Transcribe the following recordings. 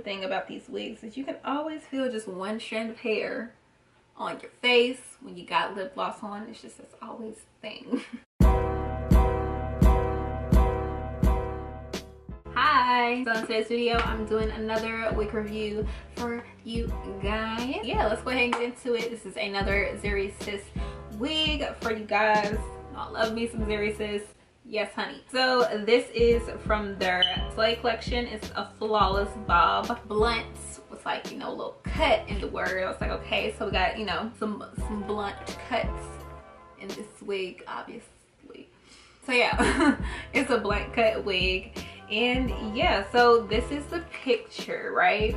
only thing about these wigs is you can always feel just one strand of hair on your face when you got lip gloss on. It's just, it's always a thing. Hi, so in today's video I'm doing another wig review for you guys. Yeah, let's go ahead and get into it. This is another ZURYSIS wig for you guys. I love me some ZURYSIS. Yes, honey. So this is from their Slay collection. It's a flawless bob blunt with, like, you know, a little cut in the word. I was like, okay, so we got, you know, some blunt cuts in this wig, obviously. So yeah, it's a blunt cut wig. And yeah, so this is the picture, right?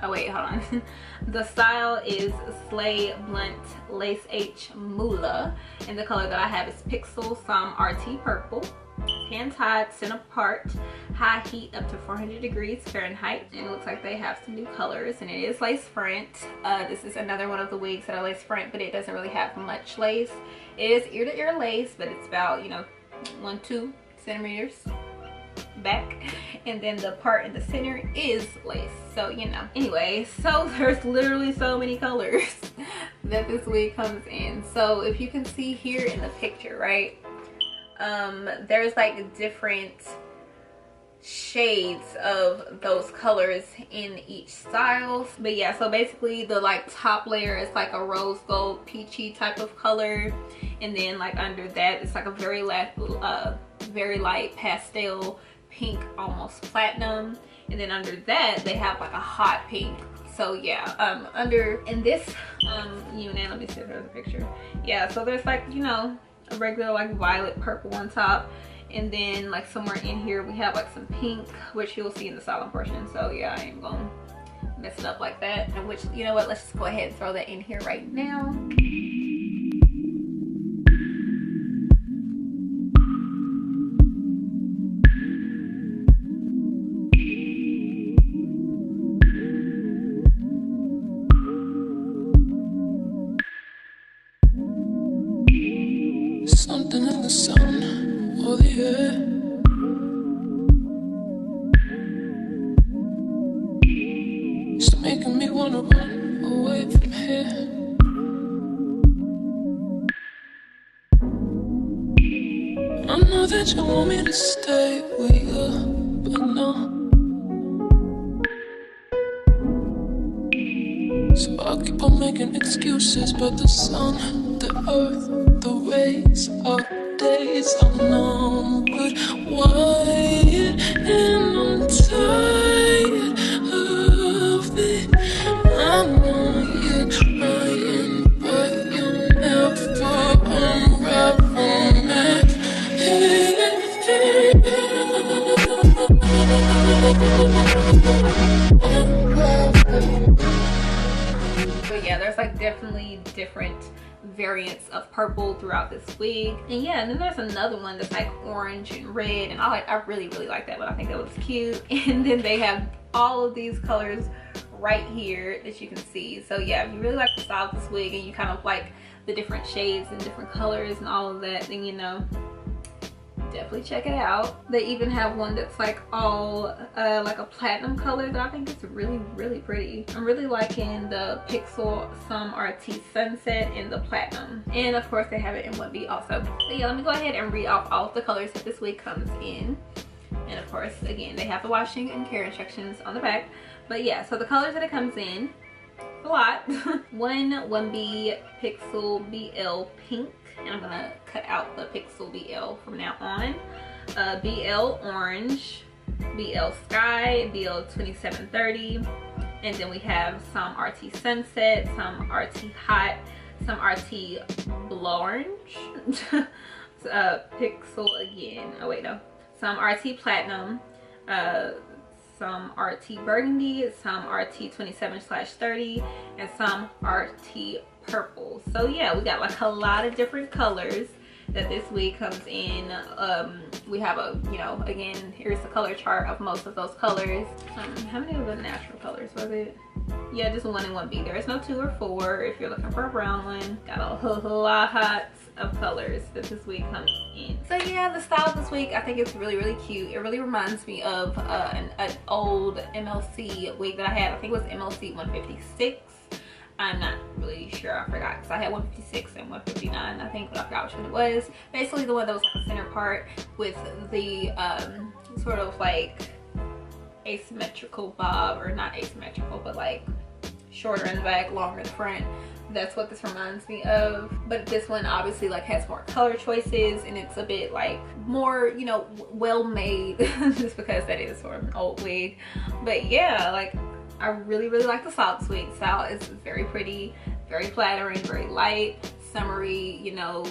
Oh wait, hold on. The style is Slay Blunt Lace H MULA, and the color that I have is Pixel SOM RT Purple. Hand tied, center part, high heat up to 400 degrees Fahrenheit, and it looks like they have some new colors, and it is lace front. This is another one of the wigs that are lace front, but it doesn't really have much lace. It is ear to ear lace, but it's about, you know, 1-2 centimeters back, and then the part in the center is lace, so you know. Anyway, so there's literally so many colors that this wig comes in. So if you can see here in the picture, right, there's like different shades of those colors in each style. But yeah, so basically the like top layer is like a rose gold peachy type of color, and then like under that it's like a very light pastel pink, almost platinum, and then under that they have like a hot pink. So yeah, under in this unit, let me see if there's a picture. Yeah, so there's like, you know, a regular like violet purple on top, and then like somewhere in here we have like some pink, which you'll see in the styling portion. So yeah, I ain't gonna mess it up like that, and which, you know what, let's just go ahead and throw that in here right now. Something in the sun or the air, it's making me wanna run away from here. I know that you want me to stay with you, but no. So I keep on making excuses, but the sun, the earth, the rays of days are no good. Why? And I'm tired of it. I know you're trying, but you'll never unravel me. But yeah, there's like definitely different variants of purple throughout this wig. And yeah, and then there's another one that's like orange and red, and I really like that one. I think that was cute. And then they have all of these colors right here that you can see. So yeah, if you really like the style of this wig and you kind of like the different shades and different colors and all of that, then you know, definitely check it out. They even have one that's like all like a platinum color that I think is really pretty. I'm really liking the Pixel SOM RT Sunset in the platinum, and of course they have it in 1B also. So yeah, let me go ahead and read off all of the colors that this wig comes in. And of course, again, they have the washing and care instructions on the back. But yeah, so the colors that it comes in, a lot. 1B Pixel BL Pink, and I'm gonna cut out the Pixel BL from now on. BL Orange, BL Sky, BL 2730, and then we have some RT Sunset, some RT Hot, some RT BLORANGE, Pixel again, oh wait no, some RT Platinum, some RT Burgundy, some RT 27/30, and some RT Purple. So yeah, we got like a lot of different colors that this wig comes in. We have a, you know, again, here's the color chart of most of those colors. How many of the natural colors was it? Yeah, just 1 and 1B. There's no 2 or 4 if you're looking for a brown one. Got a whole lot of colors that this wig comes in. So yeah, the style of this wig, I think it's really cute. It really reminds me of an old MLC wig that I had. I think it was MLC 156. I'm not really sure, I forgot, because I had 156 and 159 I think, but I forgot which one it was. Basically the one that was like a center part with the sort of like asymmetrical bob, or not asymmetrical, but like shorter in the back, longer in the front. That's what this reminds me of. But this one obviously like has more color choices, and it's a bit like more, you know, well made just because that is sort of an old wig. But yeah, like I really like the style of this wig. Style is very pretty, very flattering, very light, summery, you know.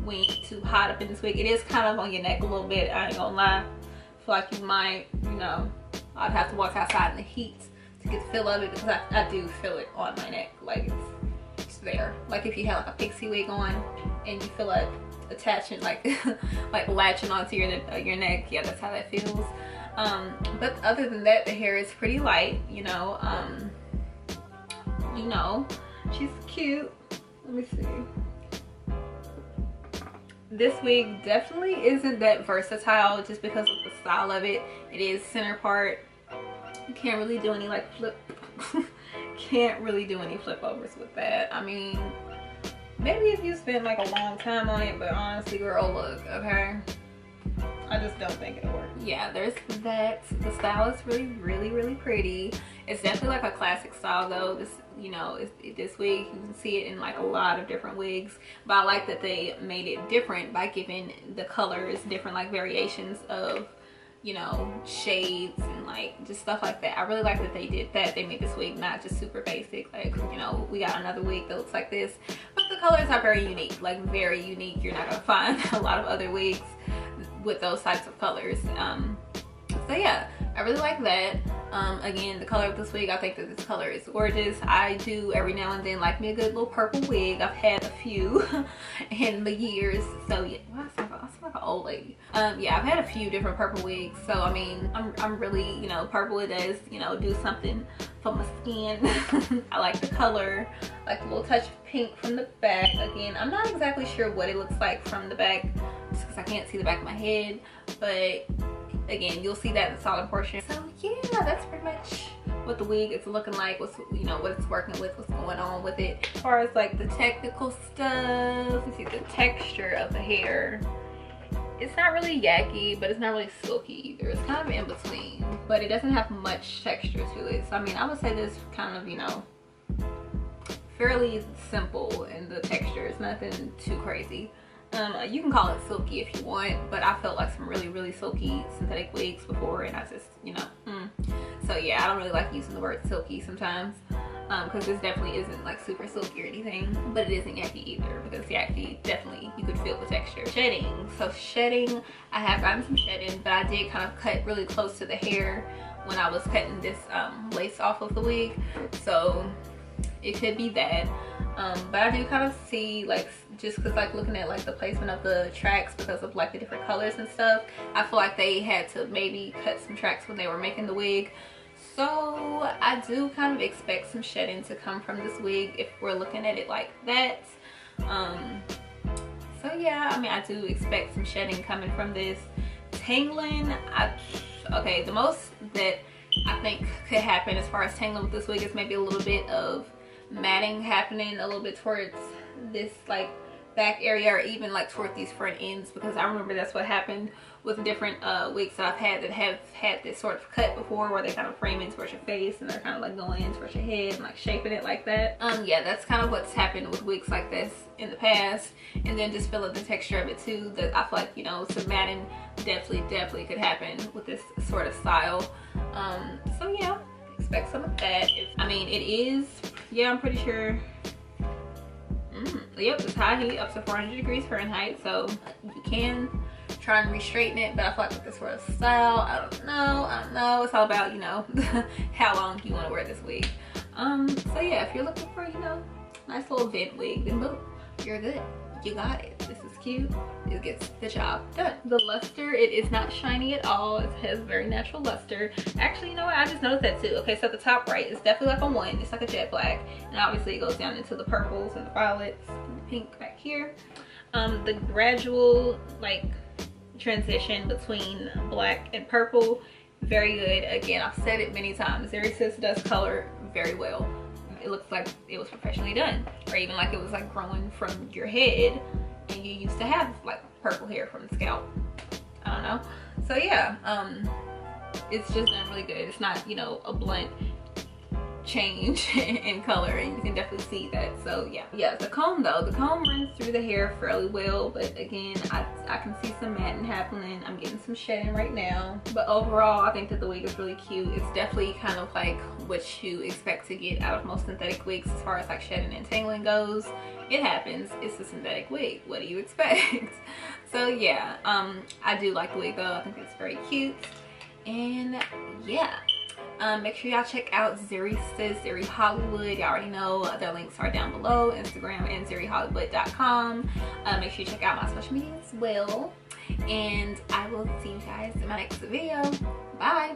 We ain't too hot up in this wig. It is kind of on your neck a little bit, I ain't gonna lie. I feel like you might, you know, I'd have to walk outside in the heat to get the feel of it, because I do feel it on my neck. Like it's there. Like if you had like a pixie wig on and you feel like attaching, like like latching onto your neck, yeah, that's how that feels. But other than that, the hair is pretty light, you know. She's cute. Let me see. This wig definitely isn't that versatile just because of the style of it. It is center part. You can't really do any like can't really do any flip overs with that. I mean, maybe if you spend like a long time on it, but honestly, girl, look, okay, I just don't think it'll work. Yeah, there's that. The style is really pretty. It's definitely like a classic style though. This, you know, this wig, you can see it in like a lot of different wigs, but I like that they made it different by giving the colors different like variations of, you know, shades and like just stuff like that. I really like that they did that. They made this wig not just super basic, like, you know, we got another wig that looks like this, but the colors are very unique, like very unique. You're not gonna find a lot of other wigs with those types of colors. So yeah, I really like that. Again, the color of this wig, I think that this color is gorgeous. I do every now and then like me a good little purple wig. I've had a few in the years, so yeah. Well, I sound like an old lady. Yeah, I've had a few different purple wigs, so I mean, I'm really, you know, purple, it does, you know, do something for my skin. I like the color, like a little touch of pink from the back. Again, I'm not exactly sure what it looks like from the back just because I can't see the back of my head, but again, you'll see that in the solid portion. So yeah, that's pretty much what the wig is looking like, what's, you know, what it's working with, what's going on with it. As far as like the technical stuff, you see the texture of the hair. It's not really yucky, but it's not really silky either. It's kind of in between, but it doesn't have much texture to it. So I mean, I would say this kind of, you know, fairly simple in the texture. It's nothing too crazy. You can call it silky if you want, but I felt like some really silky synthetic wigs before, and I just, you know, so yeah, I don't really like using the word silky sometimes, because this definitely isn't like super silky or anything, but it isn't yucky either, because yucky, definitely you could feel the texture. Shedding. So shedding, I have gotten some shedding, but I did kind of cut really close to the hair when I was cutting this lace off of the wig, so it could be that. But I do kind of see, like, just because like looking at like the placement of the tracks because of like the different colors and stuff, I feel like they had to maybe cut some tracks when they were making the wig. So I do kind of expect some shedding to come from this wig if we're looking at it like that. So yeah, I mean, I do expect some shedding coming from this. Tangling, okay, the most that I think could happen as far as tangling with this wig is maybe a little bit of matting happening a little bit towards this like back area, or even like toward these front ends, because I remember that's what happened with different wigs that I've had that have had this sort of cut before, where they kind of frame in towards your face and they're kind of like going in towards your head and like shaping it like that. Yeah, that's kind of what's happened with wigs like this in the past. And then just feeling the texture of it too, that I feel like, you know, some matting definitely could happen with this sort of style. So yeah, expect some of that. I mean, it is, yeah, I'm pretty sure, yep, it's high heat up to 400 degrees Fahrenheit, so you can try and re-straighten it, but I feel like with this sort of style, I don't know, it's all about, you know, how long you want to wear this wig. So yeah, if you're looking for, you know, nice little vent wig, then boom, you're good, you got it. this is cute. It gets the job done. The luster, it is not shiny at all. It has very natural luster. Actually, you know what? I just noticed that too. Okay, so at the top right, it's definitely like a 1. It's like a jet black. And obviously it goes down into the purples and the violets and the pink back here. The gradual like transition between black and purple, very good. Again, I've said it many times, ZURYSIS does color very well. It looks like it was professionally done, or even like it was like growing from your head and you used to have like purple hair from the scalp. I don't know. So yeah, it's just done really good. It's not, you know, a blunt change in color, and you can definitely see that. So yeah, the comb though, the comb runs through the hair fairly well, but again, I can see some matting happening. I'm getting some shedding right now, but overall I think that the wig is really cute. It's definitely kind of like what you expect to get out of most synthetic wigs as far as like shedding and tangling goes. It happens. It's a synthetic wig. What do you expect? So yeah, I do like the wig though. I think it's very cute. And yeah, make sure y'all check out ZURYSIS, Zuri Hollywood. Y'all already know their links are down below, Instagram and ZURYHollywood.com. Make sure you check out my social media as well. And I will see you guys in my next video. Bye.